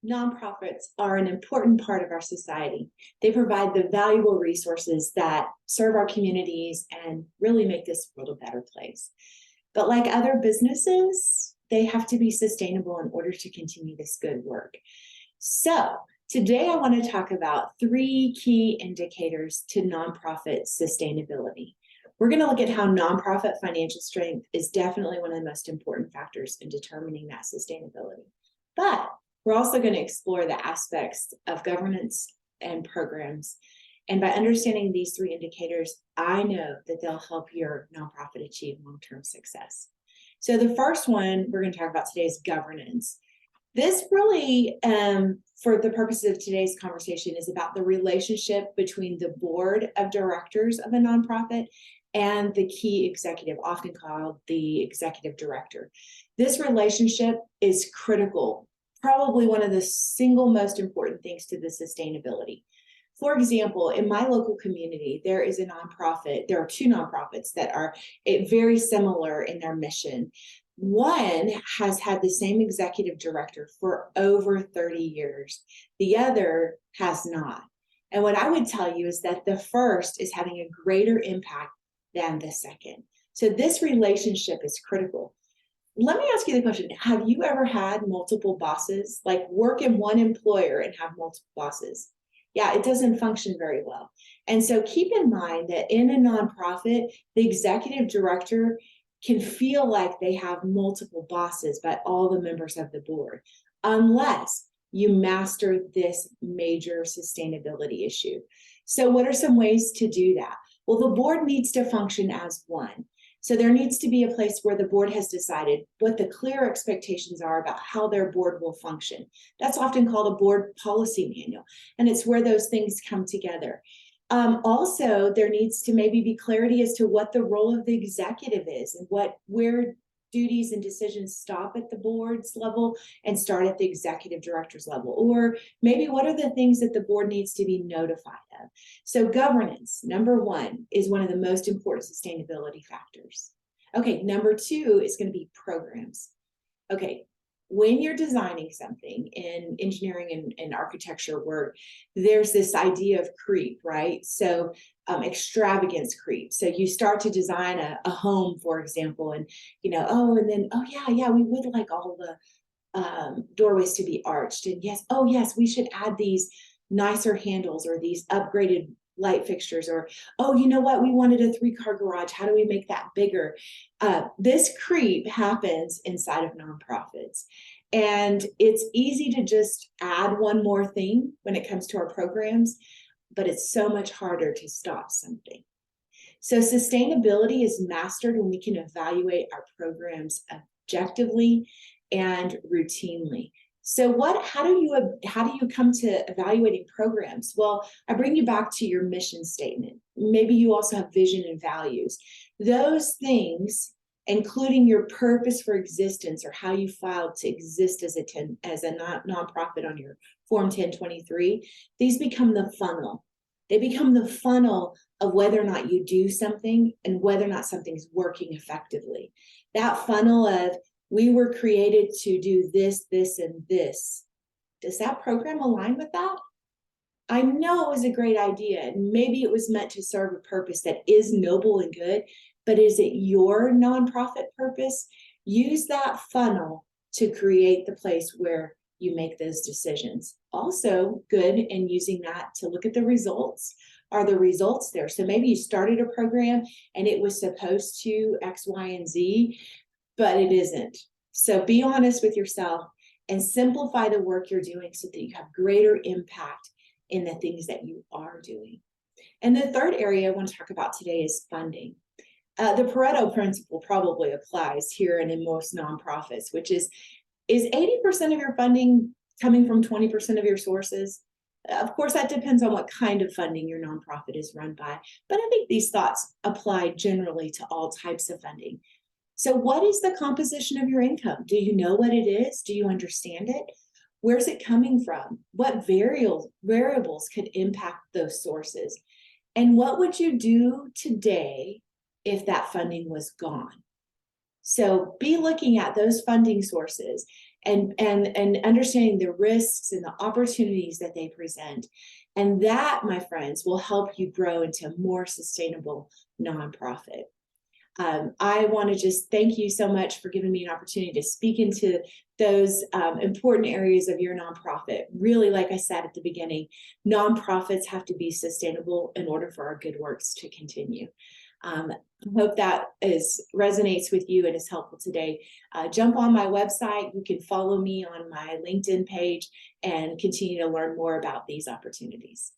Nonprofits are an important part of our society. They provide the valuable resources that serve our communities and really make this world a better place. But like other businesses, they have to be sustainable in order to continue this good work. So today I want to talk about 3 key indicators to nonprofit sustainability. We're going to look at how nonprofit financial strength is definitely one of the most important factors in determining that sustainability. But we're also going to explore the aspects of governance and programs. And by understanding these 3 indicators, I know that they'll help your nonprofit achieve long-term success. So the first one we're going to talk about today is governance. This really, for the purposes of today's conversation, is about the relationship between the board of directors of a nonprofit and the key executive, often called the executive director. This relationship is critical, probably one of the single most important things to the sustainability. For example, in my local community, there is a nonprofit. There are 2 nonprofits that are very similar in their mission. One has had the same executive director for over 30 years. The other has not. And what I would tell you is that the first is having a greater impact than the second. So this relationship is critical. Let me ask you the question, have you ever had multiple bosses? Like work in one employer and have multiple bosses? Yeah, it doesn't function very well. And so keep in mind that in a nonprofit, the executive director can feel like they have multiple bosses by all the members of the board, unless you master this major sustainability issue. So what are some ways to do that? Well, the board needs to function as one. So there needs to be a place where the board has decided what the clear expectations are about how their board will function. That's often called a board policy manual, and it's where those things come together. Also, there needs to maybe be clarity as to what the role of the executive is and where duties and decisions stop at the board's level and start at the executive director's level, or maybe what are the things that the board needs to be notified of. So governance, number 1, is one of the most important sustainability factors. Okay, number 2 is going to be programs. Okay, when you're designing something in engineering and architecture work, there's this idea of creep, right? So extravagance creep. So you start to design a home, for example, and yeah, we would like all the doorways to be arched, and yes, we should add these nicer handles or these upgraded light fixtures, or you know what, we wanted a 3-car garage, how do we make that bigger? This creep happens inside of nonprofits, and it's easy to just add one more thing when it comes to our programs, but it's so much harder to stop something. So sustainability is mastered when we can evaluate our programs objectively and routinely. So how do you come to evaluating programs? Well, I bring you back to your mission statement. Maybe you also have vision and values. Those things, including your purpose for existence or how you filed to exist as a nonprofit on your Form 1023, these become the funnel. They become the funnel of whether or not you do something and whether or not something's working effectively. That funnel of, we were created to do this, this, and this. Does that program align with that? I know it was a great idea, and maybe it was meant to serve a purpose that is noble and good, but is it your nonprofit purpose? Use that funnel to create the place where you make those decisions. Also good in using that to look at the results. Are the results there? So maybe you started a program and it was supposed to X, Y, and Z, but it isn't. So be honest with yourself and simplify the work you're doing so that you have greater impact in the things that you are doing. And the third area I want to talk about today is funding. The Pareto principle probably applies here and in most nonprofits, which is 80% of your funding coming from 20% of your sources? Of course, that depends on what kind of funding your nonprofit is run by, but I think these thoughts apply generally to all types of funding. So what is the composition of your income? Do you know what it is? Do you understand it? Where's it coming from? What variables could impact those sources? And what would you do today if that funding was gone? So be looking at those funding sources and understanding the risks and the opportunities that they present. And that, my friends, will help you grow into a more sustainable nonprofit. I want to just thank you so much for giving me an opportunity to speak into those important areas of your nonprofit. Really, like I said at the beginning, nonprofits have to be sustainable in order for our good works to continue. I hope that resonates with you and is helpful today. Jump on my website. You can follow me on my LinkedIn page and continue to learn more about these opportunities.